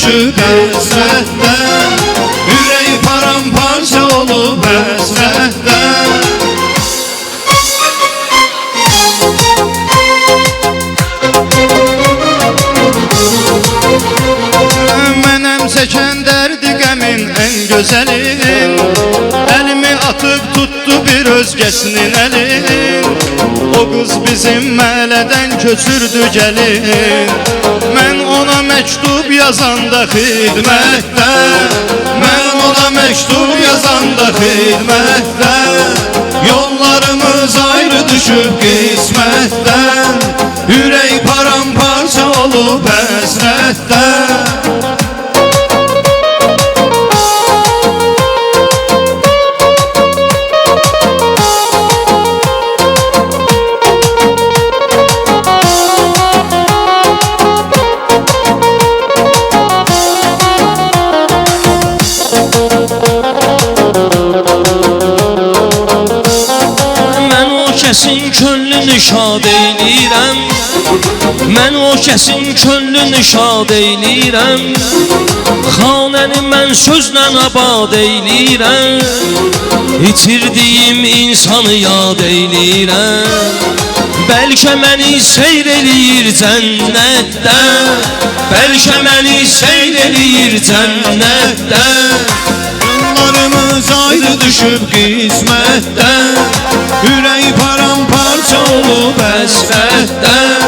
düşüb həsrətdən, ürək paramparça olub həsrətdən. Mənəm çəkən dərdi qəmin ən gözəlin, əlimi atıb tutdu bir özgəsinin əlin. O qız bizim məhəllədən köçürdü gəlin, mən ona məktub yazanda xidmətdə, mən ona məktub yazanda xidmətdə, yollarımız ayrı düşüb qismətdən, ürək paramparça olub həsrətdən. Kəsin könlünü şad eylirəm, mən o kəsin könlünü şad eylirəm, xanəni mən sözlə abad eylirəm, itirdiyim insanı yad eylirəm. Bəlkə məni seyr eləyir cənnətdə, bəlkə məni seyr eləyir cənnətdə, yollarımız ayrı düşüb qismətdən, ürək paramparça olub həsrətdən.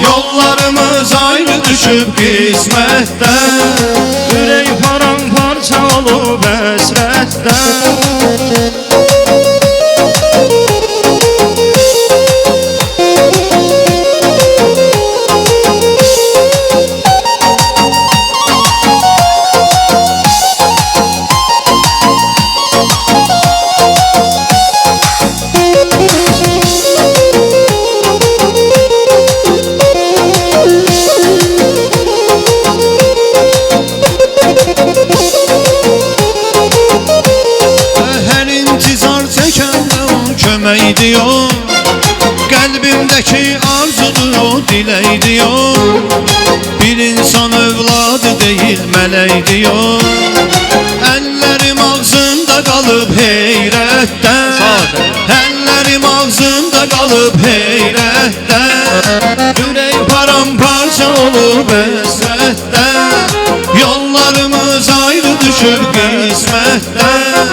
Yollarımız ayrı düşüb qismətdən, ürək paramparça olub həsrətdən. Diyor, kalbimdeki arzudur o dilek diyor, bir insan evladı değil melek diyor. Ellerim ağzımda kalıp heyretten, ellerim ağzımda kalıp heyretten, yürek paramparça olup hasretten, yollarımız ayrı düşüp kısmetten.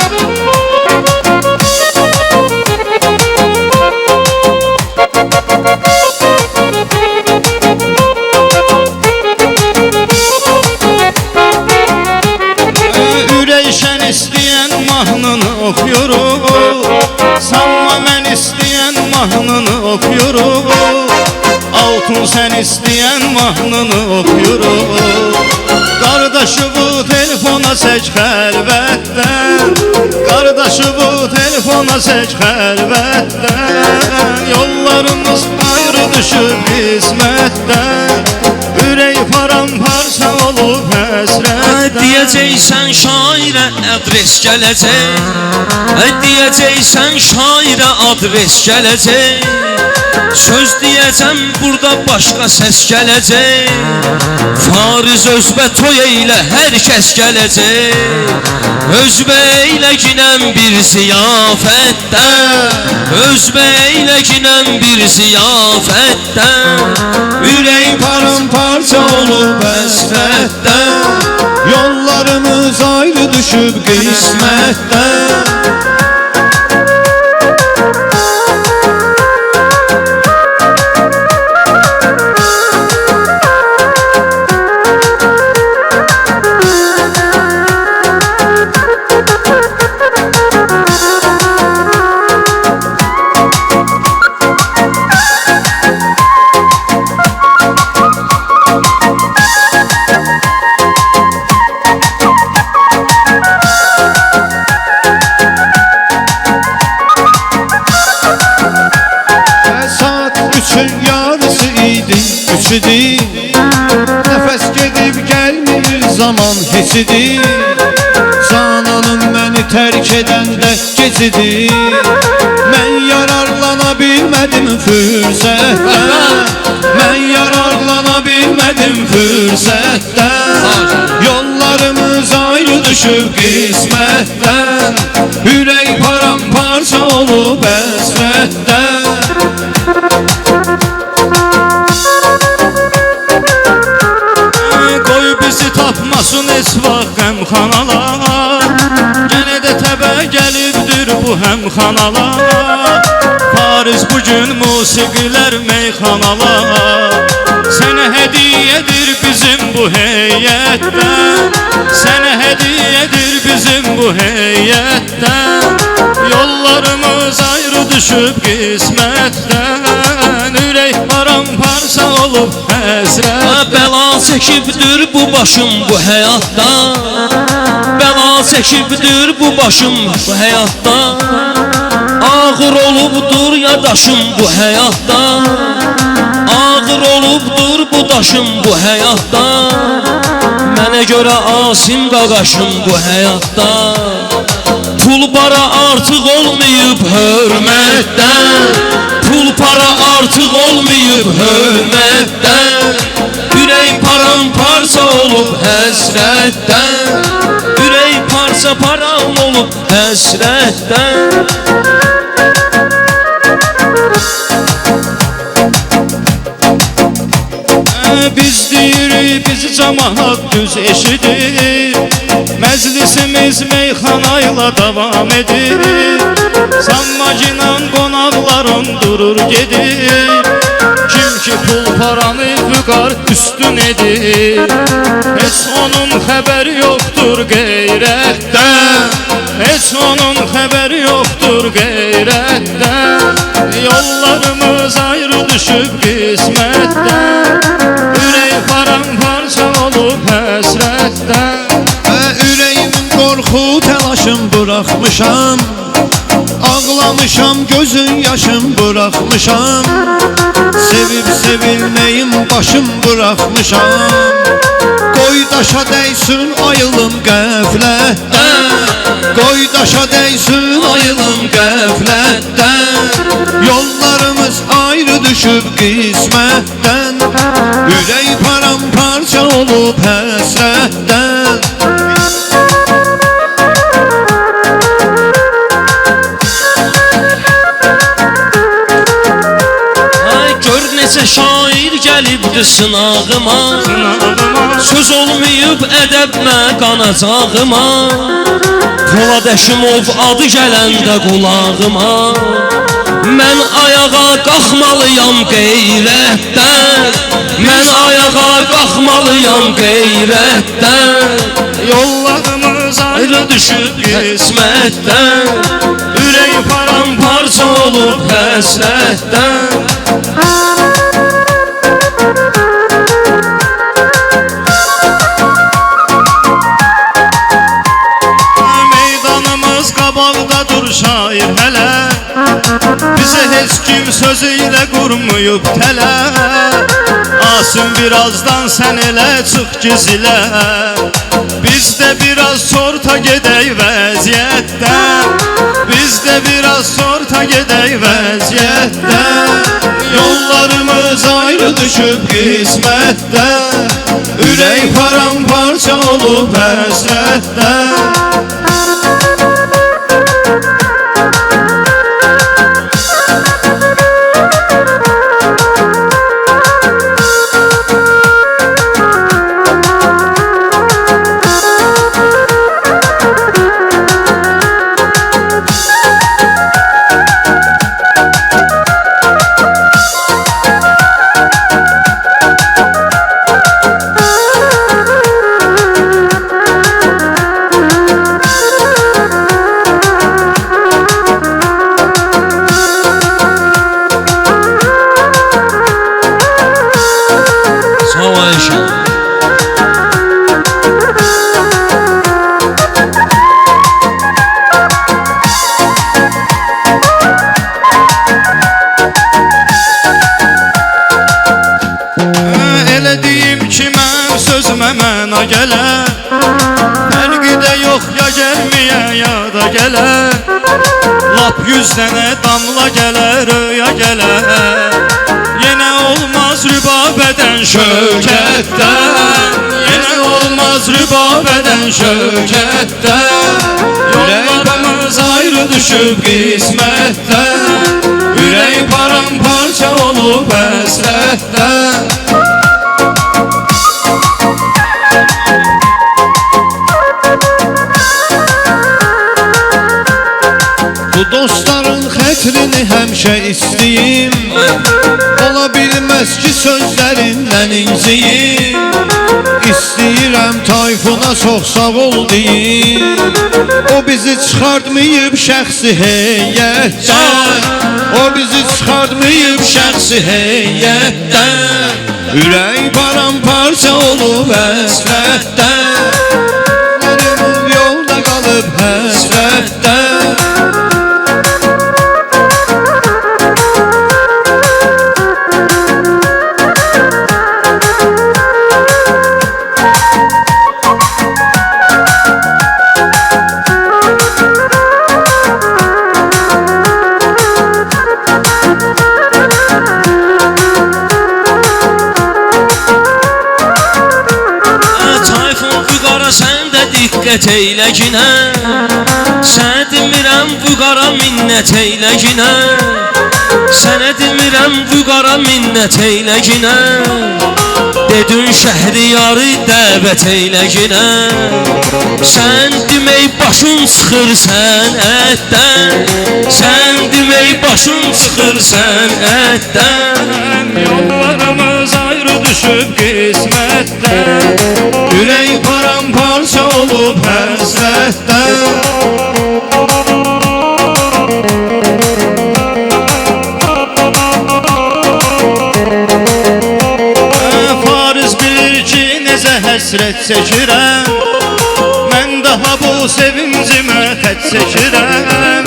Üreyşen isteyen mahnını okuyorum, sanma ben isteyen mahnını okuyorum, altın sen isteyen mahnını okuyorum. Kardeşi bu telefona seç xəlvətdən, kardeşi bu telefona seç xəlvətdən, yollarımız ayrı düşüb qismətdən, ürək paramparça olub həsrətdən. Deyəcəksən şairə adres gələcək, deyəcəksən şairə adres gələcək, söz deyəcəm burada başqa səs gələcək, fariz özbə toy eylə hər kəs gələcək, özbə eylə ginən bir ziyafətdən, özbə eylə ginən bir ziyafətdən, ürək paramparça olub həsrətdən, yollarımız ayrı düşüb qismətdən. üçün yarısı idi, üç idi. Nəfəs gedib gəlmir zaman heç idi. Cananım məni tərk edəndə gecidir. Mən yararlana bilmədim fürsətdən. Mən yararlana bilmədim fürsətdən. Yollarımız ayrı düşüb qismətdən. Ürək paramparça olub əsrətdən. Qoy bizi tapmasın heç vaxt qəmxanalar. Yenə də təbə gəlibdir bu həmxanalar. Paris bugün musiqilər meyxanalar. Sənə hədiyyədir bizim bu heyətdən. Sənə hədiyyədir bizim bu heyətdən. Yollarımız ayrı düşüb qismətdən. Ürək paramparça olub həsrət. Bəla çəkibdir bu başım bu həyatda. Bəla çəkibdir bu başım bu həyatda. Ağır olubdur yadaşım bu həyatda. Ağır olubdur bu daşım bu həyatda. Mənə görə asim qaqaşım bu həyatda. Pul para artıq olmayıb hörmətdən. Pul para artıq olmayıb hörmətdən. Ürək paramparça olub həsrətdən. Ürək parça param olub həsrətdən. Biz deyirik, bizi cəmaat düz eşidir. Məclisimiz meyxanayla davam edir. Sanmacinan qonaqların durur gedir. Kim ki pul paranı vüqar üstün edir. Heç onun xəbəri yoxdur qeyrətdən. Heç onun xəbəri yoxdur qeyrətdən. Yollarımız ayrı düşüb qismətdən. Ürək paramparça olub həsrətdən. Ürəyimin qorxu təlaşım buraxmışam. Ağlamışam, gözün yaşım buraxmışam. Sevib sevilməyim başım buraxmışam. Qoy daşa dəysin ayılım qəflətdən. Qoy daşa dəysin ayılım qəflətdən. Yollarımız ayrı düşüb qismətdən. Ürək paramparça olub həsrətdən. Necə şair gəlibdir sınağıma. Söz olmayıb ədəbmə qanacağıma. Poladəşimov adı gələndə qulağıma. Mən ayağa qalxmalıyam qeyrətdən. Mən ayağa qalxmalıyam qeyrətdən. Yollarımız ayrı düşüb qismətdən. Ürək paramparça olub həsrətdən. Meydanımız qabaqdadır şair hələ. Bizə heç kim sözü ilə qurmayıb tələ. Asım birazdan sən elə çıx gizilə. Biz də biraz sorta gedək vəziyyətdən. Biz də biraz sorta gedək vəziyyətdən. Yollarımız ayrı düşüb qismətdən. Ürək paramparça olub həsrətdən. Lap 100 dənə damla gələr, öyə gələr. Yenə olmaz rübabədən şökətdən, yenə olmaz rübabədən şökətdən. Yollarımız ayrı düşüb qismətdən, ürək paramparça olub həsrətdən. Bu dostların xətrini həmişə istəyim, ola bilməz ki sözlərindən inciyim. İstəyirəm Tayfuna çox sağ ol deyim, o bizi çıxartmayıb şəxsi heyətdən, o bizi çıxartmayıb şəxsi heyətdən. Ürək paramparça olub həsrətdən, yarım yolda qalıb həsrətdən. Diqqət eylə ginə, sənə demirəm vüqara minnət eylə ginə, sənə demirəm vüqara minnət eylə ginə. Dedin şəhriyarı dəvət eylə ginə, sən demək başın çıxır sənətdən, sən demək başın çıxır sənətdən. Yollarımız ayrı düşüb qismətdən, Ürək paramparça olub həsrətdən. Fariz bilir ki necə həsrət çəkirəm, mən daha bu sevincimə xət çəkirəm.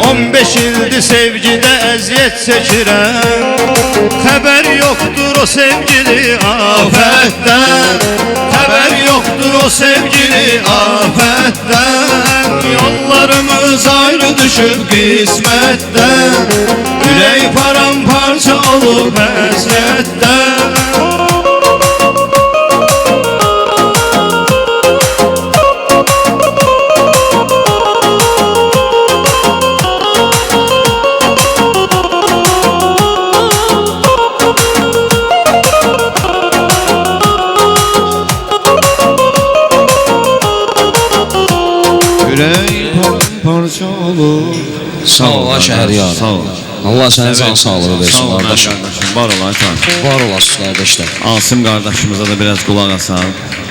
15 ildir sevgidə əziyyət çəkirəm, xəbər yoxdur o sevgili afətdən, xəbər yoxdur o sevgili afətdən. Yollarımız ayrı düşüb qismətdən, ürək paramparça olub həsrətdən. Ürək paramparça olub. Sağ ol Şəhriyar. Sağ ol. Allah sənə can sağlığı versin qardaşım. Var olaysan. Var olasın qardaşlar. Asım qardaşımıza da biraz qulaq asaq.